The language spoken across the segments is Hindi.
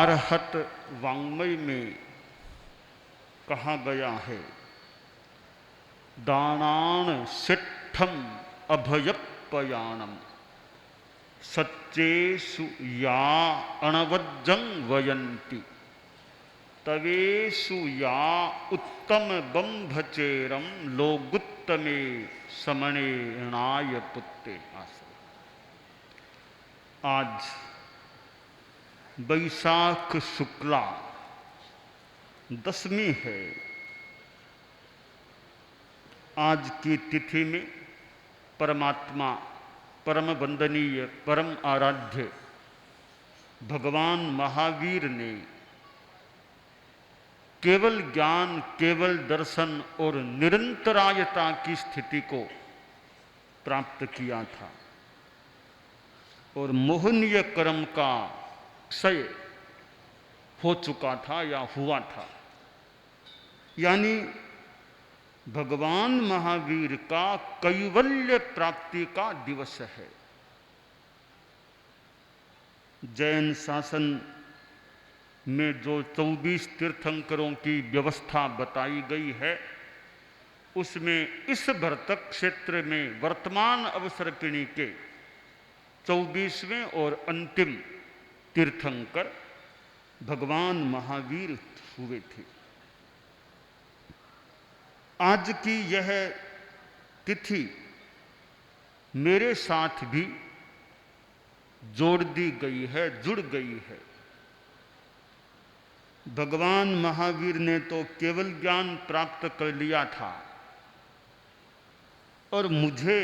अरहत वाङ्मय में कहा गया है, दानान सिद्धम अभयपयानम सच्चेषु या अणवज्जं वयन्ति तवेषु या उत्तम बंभचेरम लोगुत्तमे समणेणाय पुत्ते। आज बैसाख शुक्ला दशमी है। आज की तिथि में परमात्मा, परम वंदनीय, परम आराध्य भगवान महावीर ने केवल ज्ञान, केवल दर्शन और निरंतरायता की स्थिति को प्राप्त किया था और मोहनीय कर्म का क्षय हो चुका था या हुआ था। यानी भगवान महावीर का कैवल्य प्राप्ति का दिवस है। जैन शासन में जो 24 तीर्थंकरों की व्यवस्था बताई गई है, उसमें इस भरतक क्षेत्र में वर्तमान अवसर्पिणी के 24वें और अंतिम तीर्थंकर भगवान महावीर हुए थे। आज की यह तिथि मेरे साथ भी जोड़ दी गई है, जुड़ गई है। भगवान महावीर ने तो केवल ज्ञान प्राप्त कर लिया था और मुझे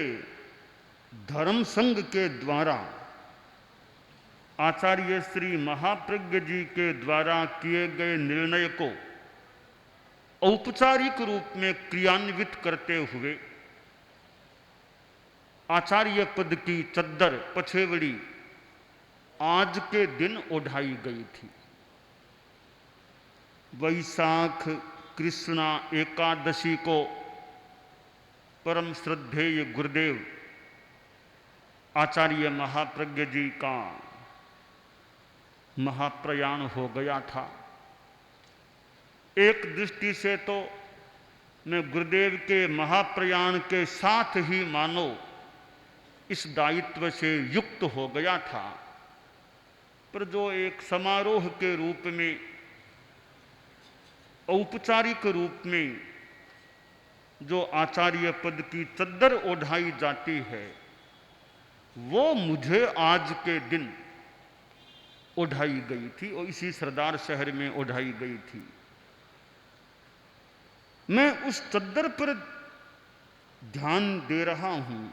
धर्म संघ के द्वारा आचार्य श्री महाप्रज्ञ जी के द्वारा किए गए निर्णय को औपचारिक रूप में क्रियान्वित करते हुए आचार्य पद की चद्दर पछेवड़ी आज के दिन ओढ़ाई गई थी। वैशाख कृष्णा एकादशी को परम श्रद्धेय गुरुदेव आचार्य महाप्रज्ञ जी का महाप्रयाण हो गया था। एक दृष्टि से तो मैं गुरुदेव के महाप्रयाण के साथ ही मानो इस दायित्व से युक्त हो गया था, पर जो एक समारोह के रूप में, औपचारिक रूप में जो आचार्य पद की चद्दर ओढ़ाई जाती है, वो मुझे आज के दिन ओढ़ाई गई थी और इसी सरदार शहर में ओढ़ाई गई थी। मैं उस चद्दर पर ध्यान दे रहा हूं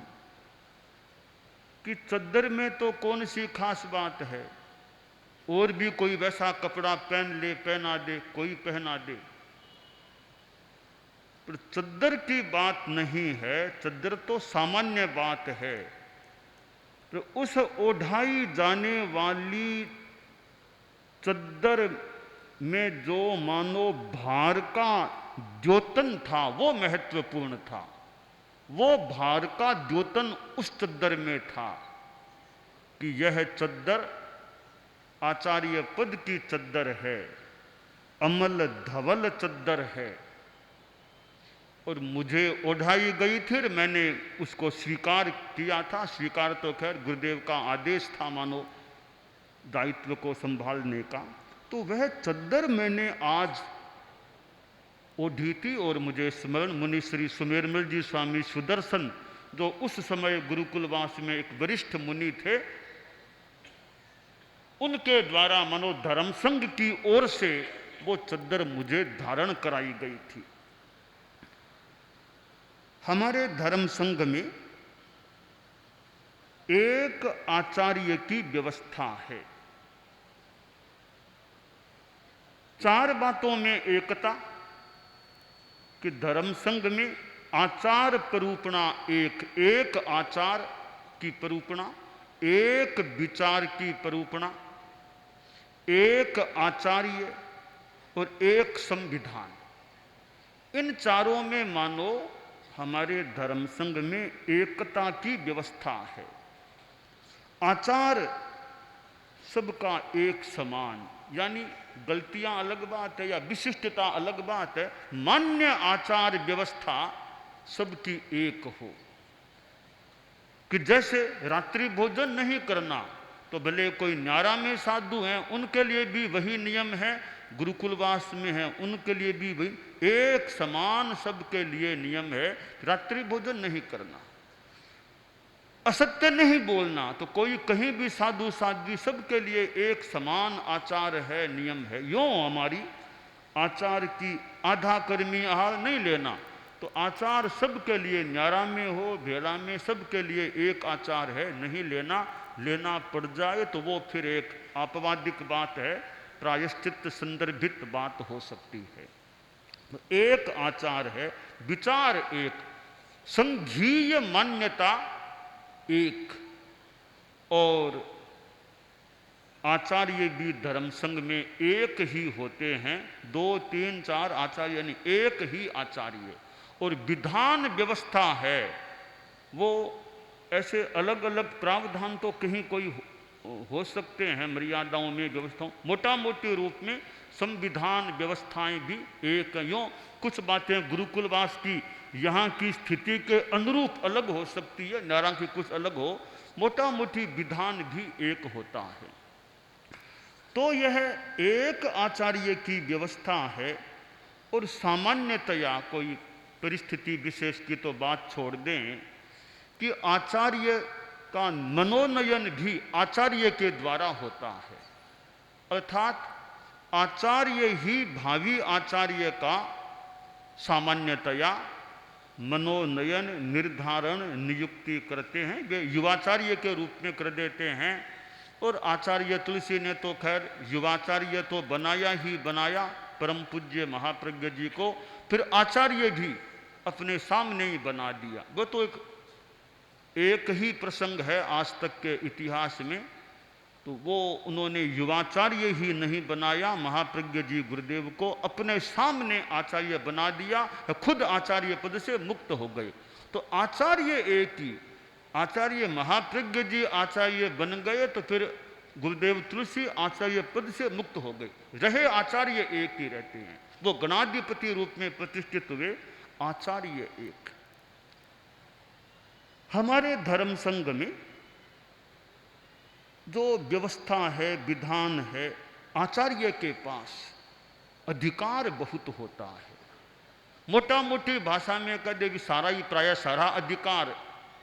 कि चद्दर में तो कौन सी खास बात है, और भी कोई वैसा कपड़ा पहन ले, पहना दे, कोई पहना दे, पर चद्दर की बात नहीं है। चद्दर तो सामान्य बात है, तो उस ओढ़ाई जाने वाली चद्दर में जो मानो भार का द्योतन था, वो महत्वपूर्ण था। वो भार का द्योतन उस चद्दर में था कि यह चद्दर आचार्य पद की चद्दर है, अमल धवल चद्दर है और मुझे ओढ़ाई गई थी। मैंने उसको स्वीकार किया था। स्वीकार तो खैर गुरुदेव का आदेश था मानो दायित्व को संभालने का। तो वह चद्दर मैंने आज ओढ़ी थी और मुझे स्मरण मुनि श्री सुमेरमल जी स्वामी सुदर्शन, जो उस समय गुरुकुलवास में एक वरिष्ठ मुनि थे, उनके द्वारा मनो धर्म संघ की ओर से वो चद्दर मुझे धारण कराई गई थी। हमारे धर्म संघ में एक आचार्य की व्यवस्था है। 4 बातों में एकता कि धर्म संघ में आचार परूपणा एक आचार की परूपणा, एक विचार की परूपणा, एक आचार्य और एक संविधान। इन चारों में मानो हमारे धर्म संघ में एकता की व्यवस्था है। आचार सबका एक समान, यानी गलतियां अलग बात है या विशिष्टता अलग बात है, मान्य आचार व्यवस्था सबकी एक हो। कि जैसे रात्रि भोजन नहीं करना, तो भले कोई न्यारा में साधु हैं उनके लिए भी वही नियम है, गुरुकुलवास में है उनके लिए भी वही, एक समान सबके लिए नियम है, रात्रि भोजन नहीं करना, असत्य नहीं बोलना। तो कोई कहीं भी साधु साध्वी सबके लिए एक समान आचार है, नियम है। यूं हमारी आचार की आधा कर्मी आहार नहीं लेना, तो आचार सबके लिए, न्यारा में हो भेड़ा में, सबके लिए एक आचार है, नहीं लेना। लेना पड़ जाए तो वो फिर एक आपवादिक बात है, प्रायश्चित संदर्भित बात हो सकती है। तो एक आचार है, विचार एक, संघीय मान्यता एक, और आचार्य भी धर्म संघ में एक ही होते हैं। 2, 3, 4 आचार्य यानी एक ही आचार्य। और विधान व्यवस्था है वो ऐसे अलग अलग प्रावधान तो कहीं कोई हो सकते हैं, मर्यादाओं में, व्यवस्थाओं, मोटा मोटी रूप में संविधान व्यवस्थाएं भी एक। यूँ कुछ बातें गुरुकुलवास की यहाँ की स्थिति के अनुरूप अलग हो सकती है, नारा की कुछ अलग हो, मोटा मोटी विधान भी एक होता है। तो यह एक आचार्य की व्यवस्था है। और सामान्यतया कोई परिस्थिति विशेष की तो बात छोड़ दें कि आचार्य का मनोनयन भी आचार्य के द्वारा होता है, अर्थात आचार्य ही भावी आचार्य का सामान्यतया मनोनयन, निर्धारण, नियुक्ति करते हैं। वे युवाचार्य के रूप में कर देते हैं। और आचार्य तुलसी ने तो खैर युवाचार्य तो बनाया ही बनाया परम पूज्य महाप्रज्ञ जी को, फिर आचार्य भी अपने सामने ही बना दिया। वो तो एक ही प्रसंग है आज तक के इतिहास में, तो वो उन्होंने युवाचार्य ही नहीं बनाया, महाप्रज्ञ जी गुरुदेव को अपने सामने आचार्य बना दिया, खुद आचार्य पद से मुक्त हो गए। तो आचार्य एक ही, आचार्य महाप्रज्ञ जी आचार्य बन गए, तो फिर गुरुदेव तुलसी आचार्य पद से मुक्त हो गए। रहे आचार्य एक ही रहते हैं, वो गणाधिपति रूप में प्रतिष्ठित हुए, आचार्य एक। हमारे धर्म संघ में जो व्यवस्था है, विधान है, आचार्य के पास अधिकार बहुत होता है। मोटा मोटी भाषा में कह दे सारा ही, प्राय सारा अधिकार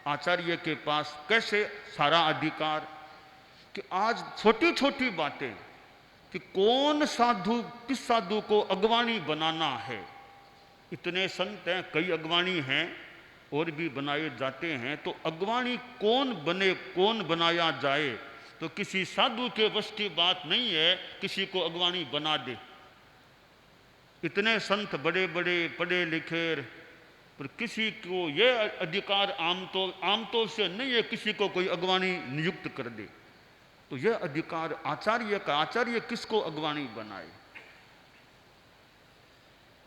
आचार्य के पास। कैसे सारा अधिकार? कि आज छोटी छोटी बातें, कि कौन साधु किस साधु को अगवानी बनाना है, इतने संत हैं, कई अगवानी हैं और भी बनाए जाते हैं, तो अगवानी कौन बने, कौन बनाया जाए, तो किसी साधु के वश की बात नहीं है किसी को अगवानी बना दे। इतने संत बड़े बड़े पढ़े लिखे, पर किसी को यह अधिकार आमतौर से नहीं है किसी को कोई अगवानी नियुक्त कर दे। तो यह अधिकार आचार्य का, आचार्य किसको अगवानी बनाए।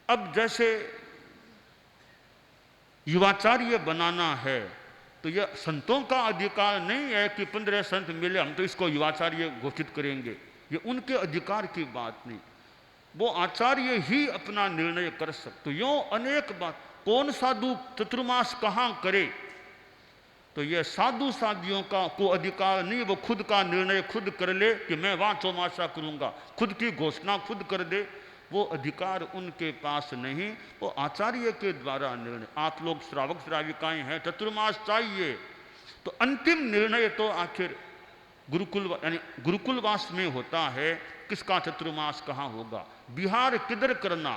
अब जैसे युवाचार्य बनाना है, तो यह संतों का अधिकार नहीं है कि 15 संत मिले हम तो इसको युवाचार्य घोषित करेंगे, ये उनके अधिकार की बात नहीं, वो आचार्य ही अपना निर्णय कर सकते। तो यूँ अनेक बात, कौन साधु चतुर्मास कहाँ करे, तो यह साधु साधियों का को अधिकार नहीं, वो खुद का निर्णय खुद कर ले कि मैं वहाँ चौमासा करूँगा, खुद की घोषणा खुद कर दे, वो अधिकार उनके पास नहीं, वो आचार्य के द्वारा निर्णय। आप लोग श्रावक श्राविकाएं हैं, चतुर्मास चाहिए, तो अंतिम निर्णय तो आखिर गुरुकुल यानी गुरुकुलवास में होता है, किसका चतुर्मास कहाँ होगा, बिहार किधर करना,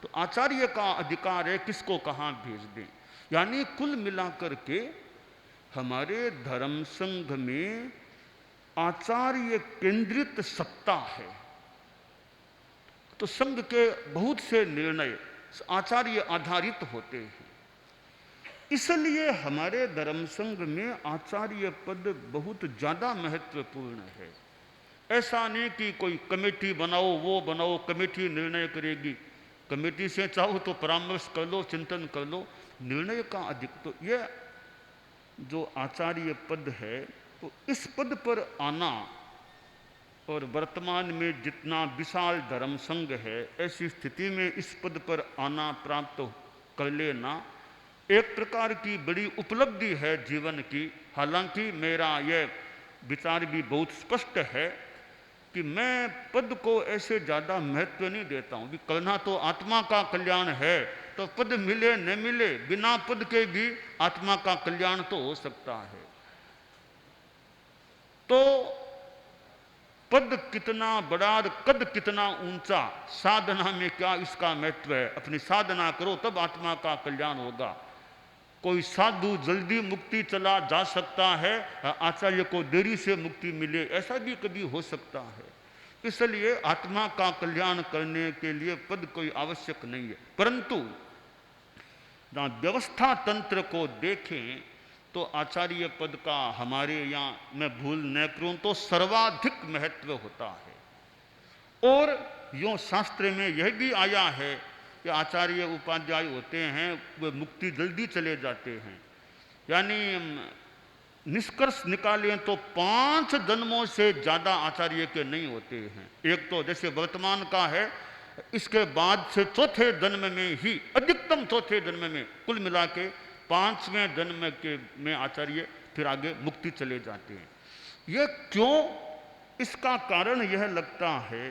तो आचार्य का अधिकार है किसको कहाँ भेज दें। यानी कुल मिलाकर के हमारे धर्म संघ में आचार्य केंद्रित सत्ता है। तो संघ के बहुत से निर्णय आचार्य आधारित होते हैं। इसलिए हमारे धर्म संघ में आचार्य पद बहुत ज़्यादा महत्वपूर्ण है। ऐसा नहीं कि कोई कमेटी बनाओ, वो बनाओ, कमेटी निर्णय करेगी, कमेटी से चाहो तो परामर्श कर लो, चिंतन कर लो, निर्णय का अधिक। तो यह जो आचार्य पद है, तो इस पद पर आना और वर्तमान में जितना विशाल धर्म संघ है, ऐसी स्थिति में इस पद पर आना प्राप्त कर लेना एक प्रकार की बड़ी उपलब्धि है जीवन की। हालांकि मेरा यह विचार भी बहुत स्पष्ट है कि मैं पद को ऐसे ज़्यादा महत्व नहीं देता हूँ। करना तो आत्मा का कल्याण है, तो पद मिले न मिले, बिना पद के भी आत्मा का कल्याण तो हो सकता है। तो पद कितना बड़ा और कद कितना ऊंचा, साधना में क्या इसका महत्व है। अपनी साधना करो तब आत्मा का कल्याण होगा। कोई साधु जल्दी मुक्ति चला जा सकता है, आचार्य को देरी से मुक्ति मिले, ऐसा भी कभी हो सकता है। इसलिए आत्मा का कल्याण करने के लिए पद कोई आवश्यक नहीं है। परंतु जहाँ व्यवस्था तंत्र को देखें तो आचार्य पद का हमारे यहाँ, मैं भूल न करूँ तो सर्वाधिक महत्व होता है। और यूँ शास्त्र में यह भी आया है कि आचार्य उपाध्याय होते हैं वे मुक्ति जल्दी चले जाते हैं। यानी निष्कर्ष निकालें तो 5 जन्मों से ज़्यादा आचार्य के नहीं होते हैं। एक तो जैसे वर्तमान का है, इसके बाद से चौथे जन्म में ही, अधिकतम चौथे जन्म में, कुल मिला के 5वें जन्म के में आचार्य फिर आगे मुक्ति चले जाते हैं। यह क्यों? इसका कारण यह लगता है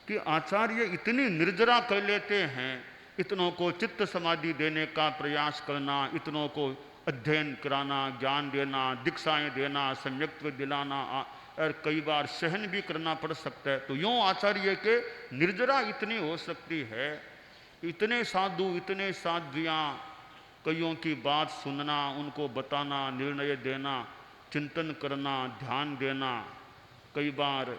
कि आचार्य इतनी निर्जरा कर लेते हैं, इतनों को चित्त समाधि देने का प्रयास करना, इतनों को अध्ययन कराना, ज्ञान देना, दीक्षाएं देना, सम्यक्त्व दिलाना, और कई बार सहन भी करना पड़ सकता है। तो यूँ आचार्य के निर्जरा इतनी हो सकती है, इतने साधु, इतने साध्वियाँ, कईयों की बात सुनना, उनको बताना, निर्णय देना, चिंतन करना, ध्यान देना, कई बार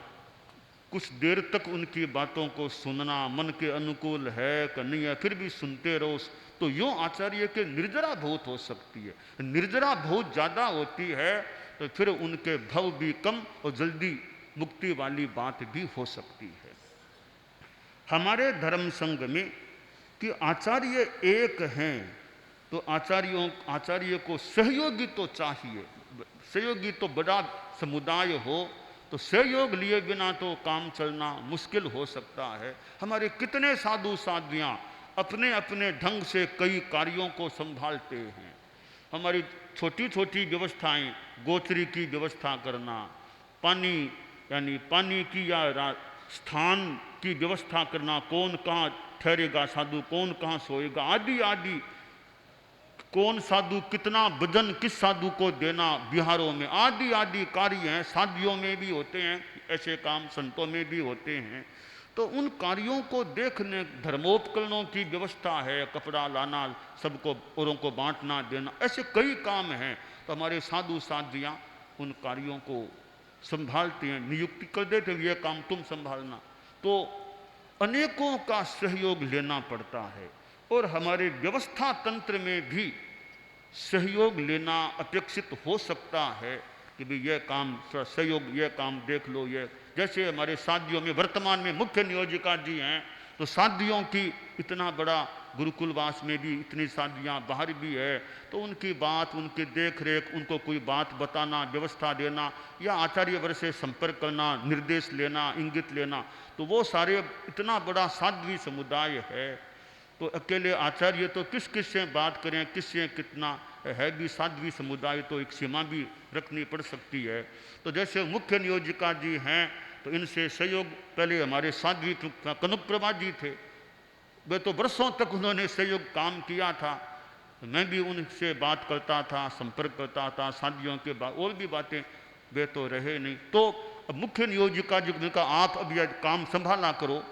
कुछ देर तक उनकी बातों को सुनना, मन के अनुकूल है कि नहीं है, फिर भी सुनते रहो। तो यूँ आचार्य के निर्जरा बहुत हो सकती है। निर्जरा बहुत ज़्यादा होती है तो फिर उनके भव भी कम और जल्दी मुक्ति वाली बात भी हो सकती है। हमारे धर्म संघ में कि आचार्य एक हैं तो आचार्य को सहयोगी तो चाहिए। सहयोगी तो बड़ा समुदाय हो तो सहयोग लिए बिना तो काम चलना मुश्किल हो सकता है। हमारे कितने साधु साध्वियाँ अपने अपने ढंग से कई कार्यों को संभालते हैं। हमारी छोटी छोटी व्यवस्थाएं, गोचरी की व्यवस्था करना, पानी यानी पानी की या स्थान की व्यवस्था करना, कौन कहाँ ठहरेगा साधु, कौन कहाँ सोएगा, आदि आदि, कौन साधु कितना भजन किस साधु को देना बिहारों में, आदि आदि कार्य हैं। साधियों में भी होते हैं ऐसे काम, संतों में भी होते हैं। तो उन कार्यों को देखने, धर्मोपकरणों की व्यवस्था है, कपड़ा लाना, सबको औरों को बांटना देना, ऐसे कई काम हैं। तो हमारे साधु साध्वियाँ उन कार्यों को संभालते हैं, नियुक्ति कर देते हैं, ये काम तुम संभालना। तो अनेकों का सहयोग लेना पड़ता है और हमारे व्यवस्था तंत्र में भी सहयोग लेना अपेक्षित हो सकता है कि भाई यह काम सहयोग, यह काम देख लो। ये जैसे हमारे साधियों में वर्तमान में मुख्य नियोजिका जी हैं, तो साधियों की इतना बड़ा गुरुकुलवास में भी इतनी साधियाँ बाहर भी है, तो उनकी बात, उनकी देख रेख, उनको कोई बात बताना, व्यवस्था देना या आचार्य वर्ग से संपर्क करना, निर्देश लेना, इंगित लेना, तो वो सारे इतना बड़ा साध्वी समुदाय है। तो अकेले आचार्य तो किस किस से बात करें, किससे कितना है, भी साध्वी समुदाय तो एक सीमा भी रखनी पड़ सकती है। तो जैसे मुख्य नियोजिका जी हैं तो इनसे सहयोग, पहले हमारे साध्वी कनक प्रभा जी थे, वे तो वर्षों तक उन्होंने सहयोग काम किया था। मैं भी उनसे बात करता था, संपर्क करता था, साधियों के और भी बातें, वे तो रहे नहीं। तो मुख्य नियोजिका जी ने कहा आप अब यह काम संभाला करो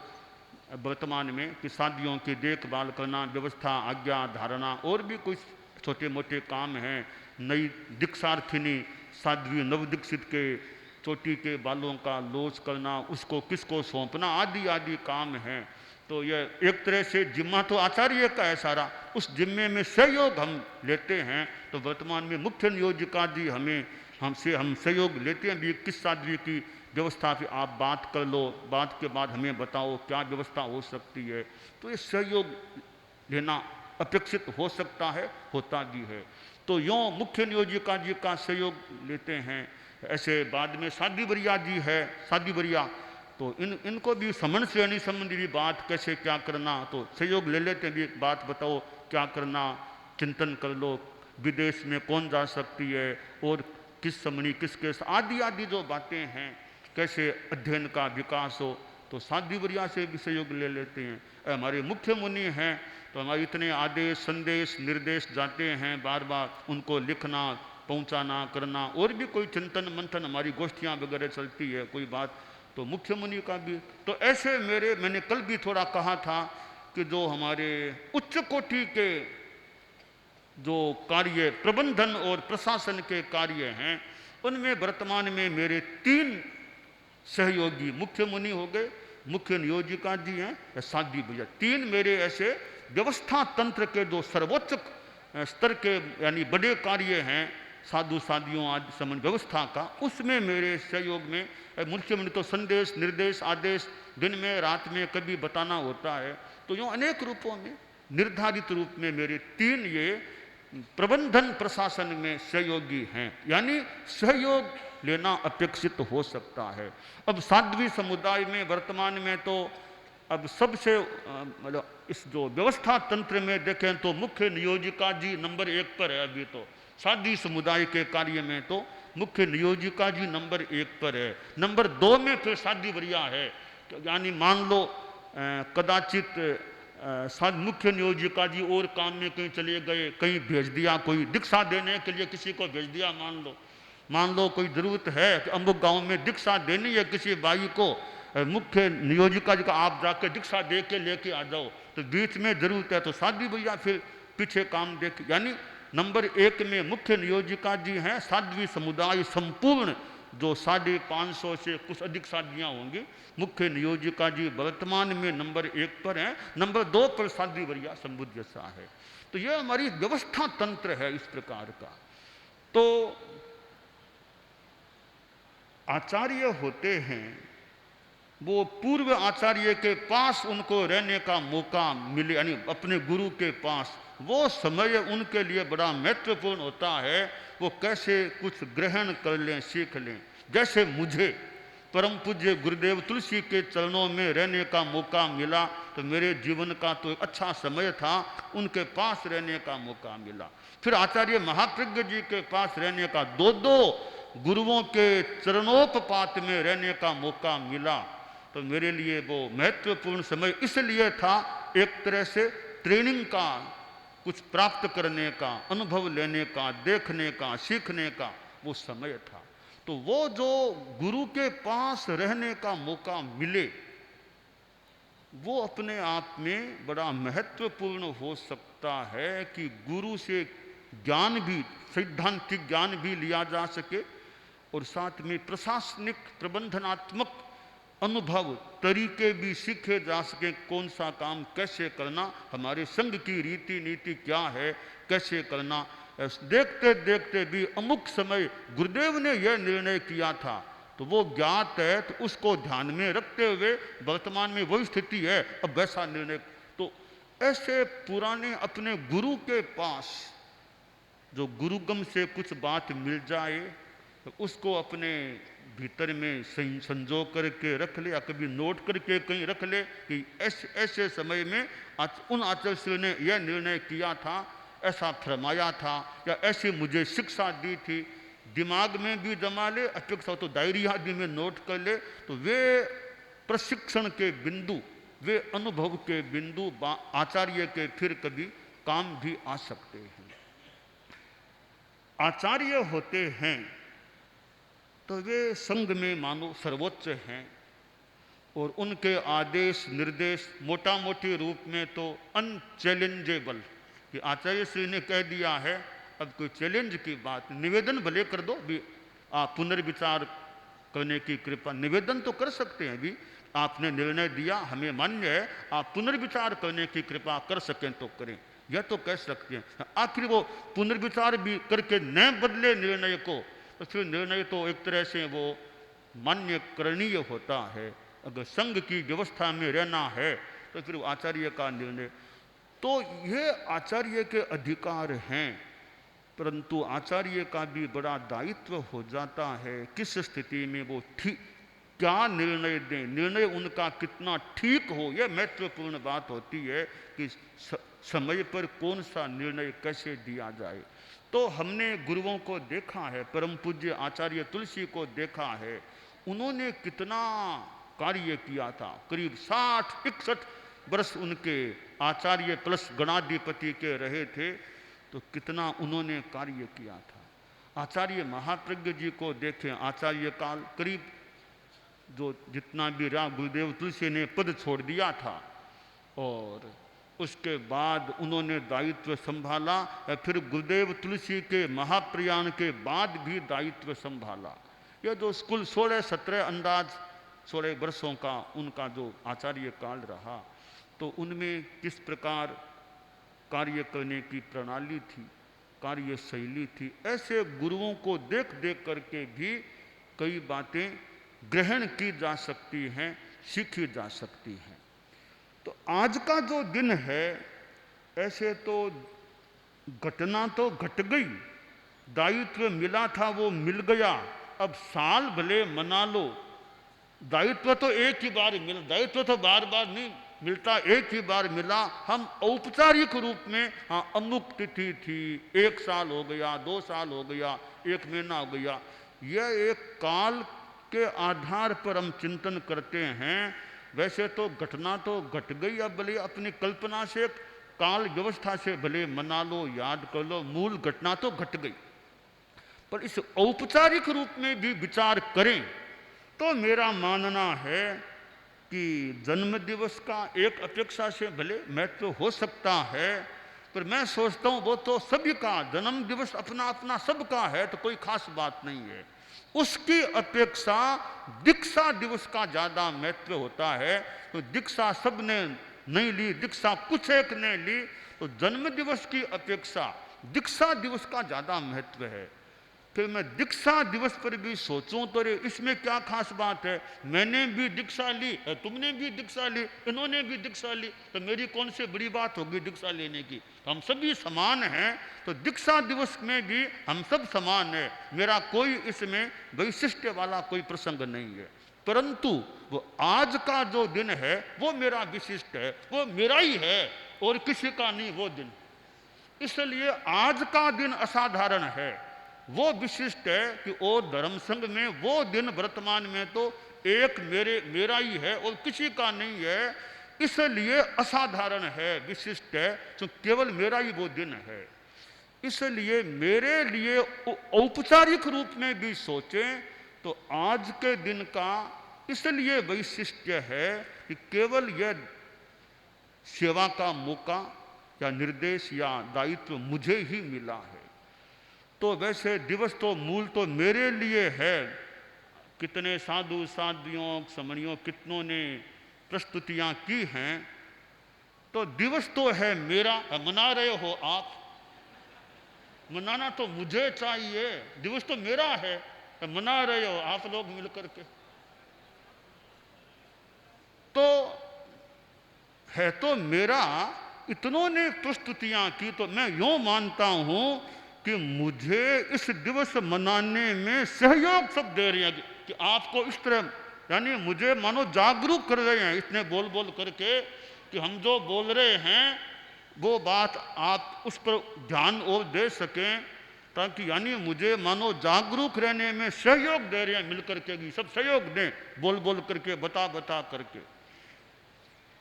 वर्तमान में, कि साधियों की देखभाल करना, व्यवस्था, आज्ञा धारणा, और भी कुछ छोटे मोटे काम हैं। नई दीक्षार्थिनी साध्वी नवदीक्षित के चोटी के बालों का लोच करना, उसको किसको सौंपना, आदि आदि काम हैं। तो यह एक तरह से जिम्मा तो आचार्य का है सारा, उस जिम्मे में सहयोग हम लेते हैं। तो वर्तमान में मुख्य नियोजिका जी हमसे सहयोग लेते हैं भी, किस साध्वी की व्यवस्था पे आप बात कर लो, बात के बाद हमें बताओ क्या व्यवस्था हो सकती है। तो ये सहयोग लेना अपेक्षित हो सकता है, होता भी है। तो यूँ मुख्य नियोजिका जी का सहयोग लेते हैं। ऐसे बाद में साध्वी बरिया जी है, साध्वी बरिया, तो इनको भी समन श्रेणी संबंधी भी बात कैसे क्या करना, तो सहयोग ले लेते हैं भी, बात बताओ क्या करना, चिंतन कर लो, विदेश में कौन जा सकती है और किस समणी किसके आदि आदि जो बातें हैं, कैसे अध्ययन का विकास हो, तो साध्वी बरिया से भी सहयोग ले लेते हैं। हमारे मुख्य मुनि हैं तो हमारे इतने आदेश संदेश निर्देश जाते हैं बार बार, उनको लिखना पहुंचाना करना, और भी कोई चिंतन मंथन हमारी गोष्ठियां वगैरह चलती है कोई बात, तो मुख्य मुनि का भी। तो ऐसे मैंने कल भी थोड़ा कहा था कि जो हमारे उच्च कोटि के जो कार्य प्रबंधन और प्रशासन के कार्य हैं, उनमें वर्तमान में मेरे 3 सहयोगी मुख्य मुनि हो गए, मुख्य नियोजिका जी हैं, साध्वी बरिया, 3 मेरे ऐसे व्यवस्था तंत्र के जो सर्वोच्च स्तर के यानी बड़े कार्य हैं साधु साधियों आदि समन व्यवस्था का, उसमें मेरे सहयोग में मुख्य मुनि तो संदेश निर्देश आदेश दिन में रात में कभी बताना होता है, तो यूँ अनेक रूपों में निर्धारित रूप में मेरे 3 ये प्रबंधन प्रशासन में सहयोगी हैं, यानी सहयोग लेना अपेक्षित हो सकता है। अब साध्वी समुदाय में वर्तमान में तो अब सबसे मतलब इस जो व्यवस्था तंत्र में देखें तो मुख्य नियोजिका जी नंबर 1 पर है। अभी तो साध्वी समुदाय के कार्य में तो मुख्य नियोजिका जी नंबर 1 पर है, नंबर 2 में फिर साध्वी बरिया है। यानी मान लो कदाचित मुख्य नियोजिका जी और काम में कहीं चले गए, कहीं भेज दिया, कोई दीक्षा देने के लिए किसी को भेज दिया, मान लो कोई जरूरत है कि अमुक गांव में दीक्षा देनी है किसी बाई को, मुख्य नियोजिका जी का आप जाकर दीक्षा दे के लेके आ जाओ, तो बीच में जरूरत है तो साध्वी बरिया फिर पीछे काम देख। यानी नंबर 1 में मुख्य नियोजिका जी हैं, साध्वी समुदाय संपूर्ण जो 550 से कुछ अधिक साधियाँ होंगी, मुख्य नियोजिका जी वर्तमान में नंबर 1 पर हैं, नंबर 2 पर साध्वी बरिया संबुद्ध जैसा है। तो यह हमारी व्यवस्था तंत्र है इस प्रकार का। तो आचार्य होते हैं वो पूर्व आचार्य के पास उनको रहने का मौका मिले, यानी अपने गुरु के पास, वो समय उनके लिए बड़ा महत्वपूर्ण होता है। वो कैसे कुछ ग्रहण कर लें, सीख लें। जैसे मुझे परम पूज्य गुरुदेव तुलसी के चरणों में रहने का मौका मिला, तो मेरे जीवन का तो एक अच्छा समय था, उनके पास रहने का मौका मिला। फिर आचार्य महाप्रज्ञ जी के पास रहने का, 2 गुरुओं के चरणोपपात में रहने का मौका मिला, तो मेरे लिए वो महत्वपूर्ण समय इसलिए था, एक तरह से ट्रेनिंग का, कुछ प्राप्त करने का, अनुभव लेने का, देखने का, सीखने का वो समय था। तो वो जो गुरु के पास रहने का मौका मिले, वो अपने आप में बड़ा महत्वपूर्ण हो सकता है कि गुरु से ज्ञान भी, सैद्धांतिक ज्ञान भी लिया जा सके और साथ में प्रशासनिक प्रबंधनात्मक अनुभव तरीके भी सीखे जा सके, कौन सा काम कैसे करना, हमारे संघ की रीति नीति क्या है, कैसे करना। देखते देखते भी अमुक समय गुरुदेव ने यह निर्णय किया था, तो वो ज्ञात है, तो उसको ध्यान में रखते हुए वर्तमान में वही स्थिति है, अब वैसा निर्णय। तो ऐसे पुराने अपने गुरु के पास जो गुरुगम से कुछ बात मिल जाए, तो उसको अपने भीतर में संजो करके रख ले, या कभी नोट करके कहीं रख ले कि ऐसे समय में उन आचार्य ने यह निर्णय किया था, ऐसा फरमाया था, या ऐसी मुझे शिक्षा दी थी। दिमाग में भी जमा ले, अपेक्षा तो डायरी आदि में नोट कर ले, तो वे प्रशिक्षण के बिंदु, वे अनुभव के बिंदु आचार्य के फिर कभी काम भी आ सकते हैं। आचार्य होते हैं तो वे संघ में मानो सर्वोच्च हैं, और उनके आदेश निर्देश मोटा मोटी रूप में तो अनचैलेंजेबल, कि आचार्य श्री ने कह दिया है, अब कोई चैलेंज की बात, निवेदन भले कर दो भी, आप पुनर्विचार करने की कृपा, निवेदन तो कर सकते हैं भी, आपने निर्णय दिया हमें मान्य है, आप पुनर्विचार करने की कृपा कर सकें तो करें, यह तो कह सकते हैं। आखिर वो पुनर्विचार भी करके न बदले निर्णय को, तो फिर निर्णय तो एक तरह से वो मान्य करणीय होता है। अगर संघ की व्यवस्था में रहना है तो फिर आचार्य का निर्णय, तो ये आचार्य के अधिकार हैं। परंतु आचार्य का भी बड़ा दायित्व हो जाता है किस स्थिति में वो ठीक क्या निर्णय दें, निर्णय उनका कितना ठीक हो, यह महत्वपूर्ण बात होती है कि समय पर कौन सा निर्णय कैसे दिया जाए। तो हमने गुरुओं को देखा है, परम पूज्य आचार्य तुलसी को देखा है, उन्होंने कितना कार्य किया था। करीब 60-61 वर्ष उनके आचार्य प्लस गणाधिपति के रहे थे, तो कितना उन्होंने कार्य किया था। आचार्य महाप्रज्ञ जी को देखें, आचार्य काल करीब जो जितना भी रहा गुरुदेव तुलसी ने पद छोड़ दिया था और उसके बाद उन्होंने दायित्व संभाला, फिर गुरुदेव तुलसी के महाप्रयाण के बाद भी दायित्व संभाला। यह जो कुल 16-17 अंदाज 16 वर्षों का उनका जो आचार्य काल रहा, तो उनमें किस प्रकार कार्य करने की प्रणाली थी, कार्य शैली थी, ऐसे गुरुओं को देख देख करके भी कई बातें ग्रहण की जा सकती हैं, सीखी जा सकती हैं। तो आज का जो दिन है, ऐसे तो घटना तो घट गई, दायित्व मिला था वो मिल गया, अब साल भले मना लो, दायित्व तो एक ही बार मिला, दायित्व तो बार बार नहीं मिलता, एक ही बार मिला। हम औपचारिक रूप में हाँ अमुक तिथि थी, 1 साल हो गया, 2 साल हो गया, 1 महीना हो गया, यह एक काल के आधार पर हम चिंतन करते हैं। वैसे तो घटना तो घट गई, अब भले अपनी कल्पना से काल व्यवस्था से भले मना लो, याद कर लो, मूल घटना तो घट गई। पर इस औपचारिक रूप में भी विचार करें तो मेरा मानना है कि जन्म दिवस का एक अपेक्षा से भले महत्व हो सकता है, पर मैं सोचता हूँ वो तो सभी का, जन्म दिवस अपना अपना सबका है, तो कोई खास बात नहीं है। उसकी अपेक्षा दीक्षा दिवस का ज्यादा महत्व होता है। तो दीक्षा सबने नहीं ली, दीक्षा कुछ एक ने ली, तो जन्म दिवस की अपेक्षा दीक्षा दिवस का ज्यादा महत्व है। फिर मैं दीक्षा दिवस पर भी सोचूं तो रे इसमें क्या खास बात है, मैंने भी दीक्षा ली, तुमने भी दीक्षा ली, इन्होंने भी दीक्षा ली, तो मेरी कौन सी बड़ी बात होगी दीक्षा लेने की। तो हम सभी समान हैं, तो दीक्षा दिवस में भी हम सब समान हैं, मेरा कोई इसमें वैशिष्ट्य वाला कोई प्रसंग नहीं है। परंतु वो आज का जो दिन है वो मेरा विशिष्ट है, वो मेरा ही है और किसी का नहीं वो दिन। इसलिए आज का दिन असाधारण है, वो विशिष्ट है कि ओ धर्म संघ में वो दिन वर्तमान में तो एक मेरा ही है और किसी का नहीं है, इसलिए असाधारण है, विशिष्ट है, तो केवल मेरा ही वो दिन है। इसलिए मेरे लिए औपचारिक रूप में भी सोचें तो आज के दिन का इसलिए वैशिष्ट्य है कि केवल यह सेवा का मौका या निर्देश या दायित्व मुझे ही मिला है। तो वैसे दिवस तो मूल तो मेरे लिए है, कितने साधु साध्वियों समणियों कितनों ने प्रस्तुतियां की हैं, तो दिवस तो है मेरा, मना रहे हो आप, मनाना तो मुझे चाहिए, दिवस तो मेरा है, मना रहे हो आप लोग मिलकर के, तो है तो मेरा। इतनों ने प्रस्तुतियां की, तो मैं यूं मानता हूं कि मुझे इस दिवस मनाने में सहयोग सब दे रहे हैं कि आपको इस तरह, यानी मुझे मानो जागरूक कर रहे हैं इतने बोल बोल करके कि हम जो बोल रहे हैं वो बात आप उस पर ध्यान और दे सकें, ताकि यानी मुझे मानो जागरूक रहने में सहयोग दे रहे हैं मिलकर के, भी सब सहयोग दें बोल बोल करके, बता बता करके।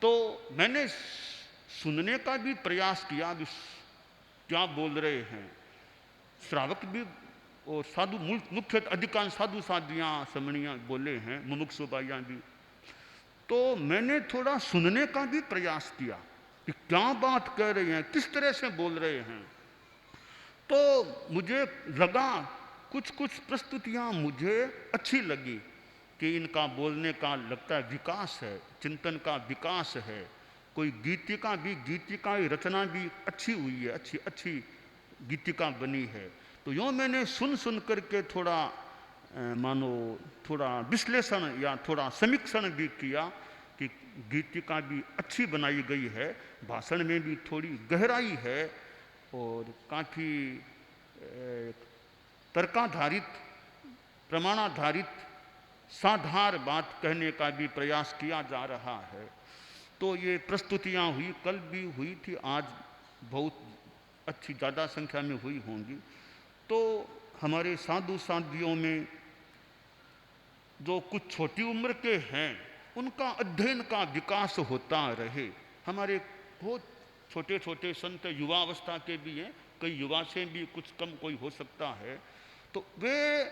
तो मैंने सुनने का भी प्रयास किया भी क्या बोल रहे हैं, श्रावक भी और साधु, मुख्य अधिकांश साधु साध्वियाँ समणियाँ बोले हैं, मुमुक्षु बाइयाँ भी। तो मैंने थोड़ा सुनने का भी प्रयास किया कि क्या बात कह रहे हैं, किस तरह से बोल रहे हैं। तो मुझे लगा कुछ कुछ प्रस्तुतियाँ मुझे अच्छी लगी कि इनका बोलने का लगता है विकास है, चिंतन का विकास है, कोई गीतिका भी, गीतिका की रचना भी अच्छी हुई है, अच्छी अच्छी गीतिका बनी है। तो यूँ मैंने सुन सुन करके थोड़ा मानो थोड़ा विश्लेषण या थोड़ा समीक्षण भी किया कि गीतिका भी अच्छी बनाई गई है, भाषण में भी थोड़ी गहराई है और काफ़ी तर्काधारित, प्रमाणाधारित, साधार बात कहने का भी प्रयास किया जा रहा है। तो ये प्रस्तुतियाँ हुई, कल भी हुई थी, आज बहुत अच्छी ज़्यादा संख्या में हुई होंगी। तो हमारे साधु साध्वियों में जो कुछ छोटी उम्र के हैं उनका अध्ययन का विकास होता रहे। हमारे बहुत छोटे छोटे संत युवावस्था के भी हैं, कई युवा से भी कुछ कम कोई हो सकता है। तो वे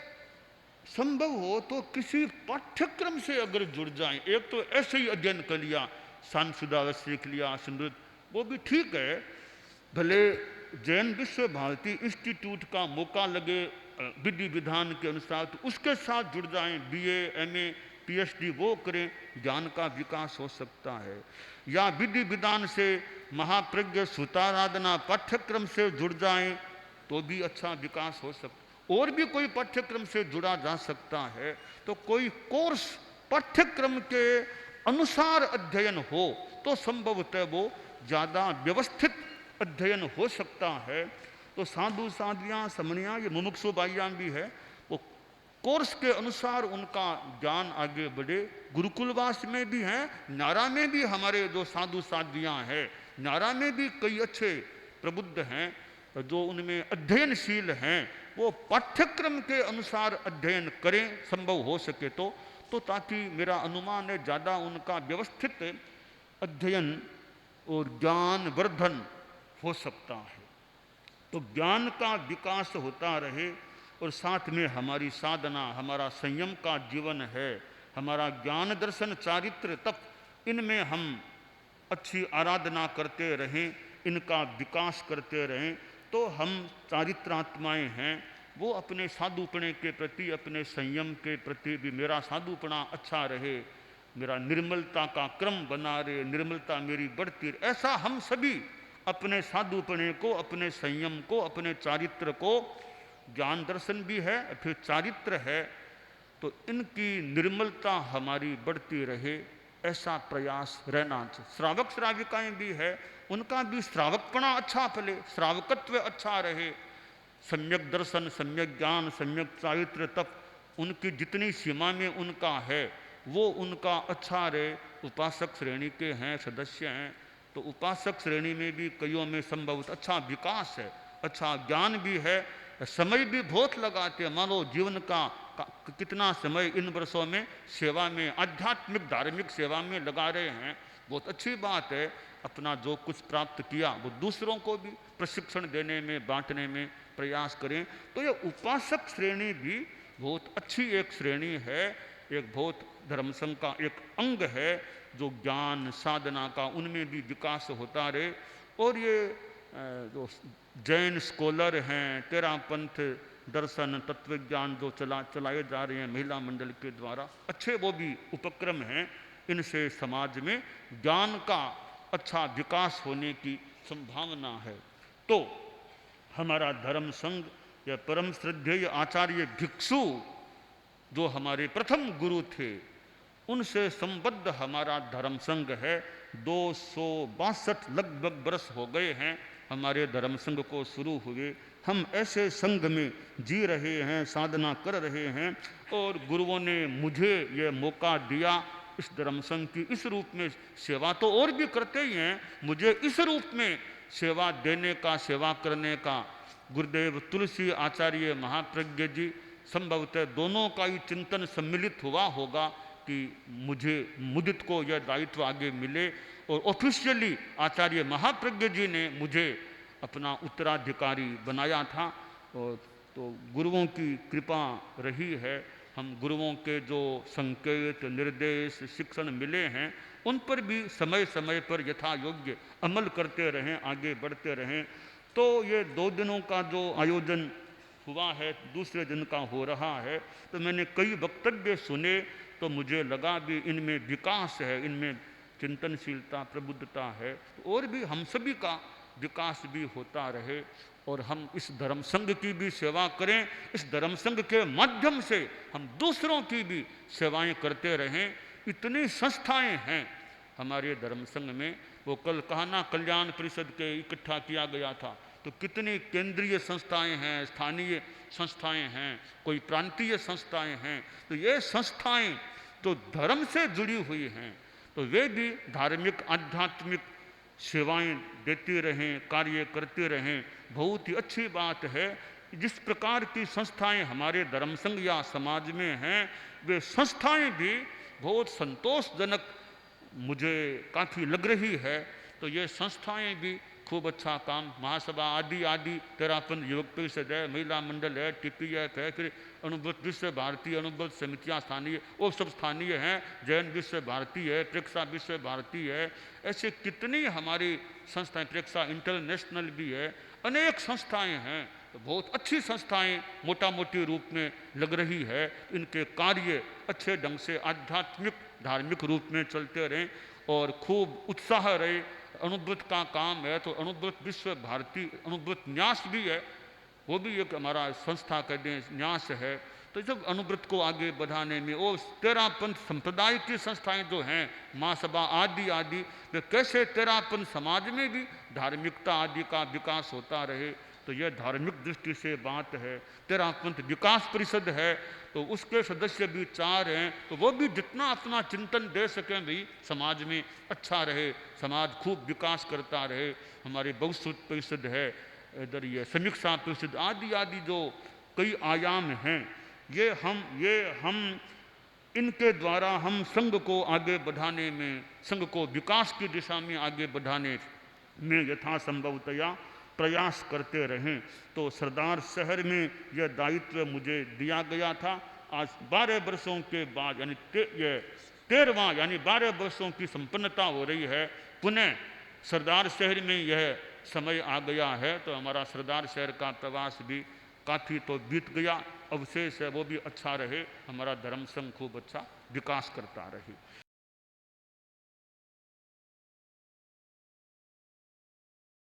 संभव हो तो किसी पाठ्यक्रम से अगर जुड़ जाएं, एक तो ऐसे ही अध्ययन कर लिया, सांसुदा सीख लिया, स्मृत, वो भी ठीक है, भले जैन विश्व भारती इंस्टीट्यूट का मौका लगे विधि विधान के अनुसार तो उसके साथ जुड़ जाएं, बीए, एमए, पीएचडी वो करें, ज्ञान का विकास हो सकता है। या विधि विधान से महाप्रज्ञ सूताराधना पाठ्यक्रम से जुड़ जाएं तो भी अच्छा विकास हो सकता है। और भी कोई पाठ्यक्रम से जुड़ा जा सकता है। तो कोई कोर्स पाठ्यक्रम के अनुसार अध्ययन हो तो संभवतः वो ज़्यादा व्यवस्थित अध्ययन हो सकता है। तो साधु साध्वियाँ, समणियाँ, ये मुमुक्षु बाइयाँ भी है, वो कोर्स के अनुसार उनका ज्ञान आगे बढ़े। गुरुकुलवास में भी हैं, नारा में भी हमारे जो साधु साध्वियाँ हैं, नारा में भी कई अच्छे प्रबुद्ध हैं जो उनमें अध्ययनशील हैं, वो पाठ्यक्रम के अनुसार अध्ययन करें संभव हो सके तो ताकि मेरा अनुमान है ज़्यादा उनका व्यवस्थित अध्ययन और ज्ञान वर्धन हो सकता है। तो ज्ञान का विकास होता रहे और साथ में हमारी साधना, हमारा संयम का जीवन है, हमारा ज्ञान दर्शन चारित्र तप, इनमें हम अच्छी आराधना करते रहें, इनका विकास करते रहें तो हम चारित्रात्माएँ हैं। वो अपने साधुपणे के प्रति, अपने संयम के प्रति भी मेरा साधुपणा अच्छा रहे, मेरा निर्मलता का क्रम बना रहे, निर्मलता मेरी बढ़ती रहे, ऐसा हम सभी अपने साधुपणे को, अपने संयम को, अपने चारित्र को, ज्ञान दर्शन भी है फिर चारित्र है, तो इनकी निर्मलता हमारी बढ़ती रहे, ऐसा प्रयास रहना चाहिए। श्रावक श्राविकाएं भी है, उनका भी श्रावकपणा अच्छा फले, श्रावकत्व अच्छा रहे, सम्यक दर्शन, सम्यक ज्ञान, सम्यक चारित्र तप, उनकी जितनी सीमा में उनका है वो उनका अच्छा रहे। उपासक श्रेणी के हैं, सदस्य हैं, तो उपासक श्रेणी में भी कईयों में संभवतः अच्छा विकास है, अच्छा ज्ञान भी है, समय भी बहुत लगाते हैं। मान लो जीवन का कितना समय इन वर्षों में सेवा में, आध्यात्मिक धार्मिक सेवा में लगा रहे हैं, बहुत अच्छी बात है। अपना जो कुछ प्राप्त किया वो दूसरों को भी प्रशिक्षण देने में, बांटने में प्रयास करें। तो ये उपासक श्रेणी भी बहुत अच्छी एक श्रेणी है, एक बहुत धर्मसंघ का एक अंग है जो ज्ञान साधना का उनमें भी विकास होता रहे। और ये जो जैन स्कॉलर हैं, तेरापंथ दर्शन तत्वज्ञान जो चलाए जा रहे हैं महिला मंडल के द्वारा, अच्छे वो भी उपक्रम हैं, इनसे समाज में ज्ञान का अच्छा विकास होने की संभावना है। तो हमारा धर्म संघ या परम श्रद्धेय आचार्य भिक्षु जो हमारे प्रथम गुरु थे, उनसे संबद्ध हमारा धर्म संघ है। 262 लगभग बरस हो गए हैं हमारे धर्म संघ को शुरू हुए। हम ऐसे संघ में जी रहे हैं, साधना कर रहे हैं, और गुरुओं ने मुझे ये मौका दिया इस धर्म संघ की इस रूप में सेवा तो और भी करते ही हैं, मुझे इस रूप में सेवा देने का, सेवा करने का गुरुदेव तुलसी आचार्य महाप्रज्ञ जी, संभवतः दोनों का ही चिंतन सम्मिलित हुआ होगा कि मुझे मुदित को यह दायित्व आगे मिले, और ऑफिशियली आचार्य महाप्रज्ञ जी ने मुझे अपना उत्तराधिकारी बनाया था। और तो गुरुओं की कृपा रही है, हम गुरुओं के जो संकेत, निर्देश, शिक्षण मिले हैं उन पर भी समय समय पर यथा योग्य अमल करते रहें, आगे बढ़ते रहें। तो ये 2 दिनों का जो आयोजन हुआ है, दूसरे दिन का हो रहा है, तो मैंने कई वक्तव्य सुने तो मुझे लगा भी इनमें विकास है, इनमें चिंतनशीलता, प्रबुद्धता है, और भी हम सभी का विकास भी होता रहे, और हम इस धर्म संघ की भी सेवा करें, इस धर्म संघ के माध्यम से हम दूसरों की भी सेवाएं करते रहें। इतनी संस्थाएं हैं हमारे धर्म संघ में। वो कल कहना कल्याण परिषद के इकट्ठा किया गया था, तो कितनी केंद्रीय संस्थाएं हैं, स्थानीय संस्थाएं हैं, कोई प्रांतीय संस्थाएं हैं। तो ये संस्थाएं तो धर्म से जुड़ी हुई हैं, तो वे भी धार्मिक आध्यात्मिक सेवाएं देती रहें, कार्य करते रहें, बहुत ही अच्छी बात है। जिस प्रकार की संस्थाएं हमारे धर्म संघ या समाज में हैं, वे संस्थाएं भी बहुत संतोषजनक मुझे काफ़ी लग रही है। तो ये संस्थाएं भी खूब अच्छा काम, महासभा आदि आदि, तेरापन युवक परिषद है, महिला मंडल है, टीपीएफ है, फिर अनुबंध विश्व भारती अनुबंध समितियाँ स्थानीय, वो सब स्थानीय हैं, जैन विश्व भारती है, प्रेक्षा विश्व भारती है, ऐसे कितनी हमारी संस्थाएं, प्रेक्षा इंटरनेशनल भी है, अनेक संस्थाएं हैं। तो बहुत अच्छी संस्थाएं मोटा मोटी रूप में लग रही है। इनके कार्य अच्छे ढंग से आध्यात्मिक धार्मिक रूप में चलते रहें और खूब उत्साह रहे। अनुव्रत का काम है तो अनुव्रत विश्व भारती अनुव्रत न्यास भी है, वो भी एक हमारा संस्था का न्यास है। तो जब अनुव्रत को आगे बढ़ाने में और तेरापंथ संप्रदाय की संस्थाएं जो हैं, महासभा आदि आदि, वे कैसे तेरापंथ समाज में भी धार्मिकता आदि का विकास होता रहे, तो यह धार्मिक दृष्टि से बात है। तेरापंथ विकास परिषद है तो उसके सदस्य भी 4 हैं, तो वो भी जितना अपना चिंतन दे सकें भी समाज में अच्छा रहे, समाज खूब विकास करता रहे। हमारी बहुश्रुत परिषद है, इधर ये समीक्षा परिषद आदि आदि जो कई आयाम हैं, ये हम इनके द्वारा हम संघ को आगे बढ़ाने में, संघ को विकास की दिशा में आगे बढ़ाने में यथासंभवतया प्रयास करते रहें। तो सरदार शहर में यह दायित्व मुझे दिया गया था। आज 12 वर्षों के बाद यानी ये 13वां यानी 12 वर्षों की संपन्नता हो रही है। पुनः सरदार शहर में यह समय आ गया है, तो हमारा सरदार शहर का प्रवास भी काफ़ी तो बीत गया, अवशेष है वो भी अच्छा रहे, हमारा धर्म संघ खूब अच्छा विकास करता रहे।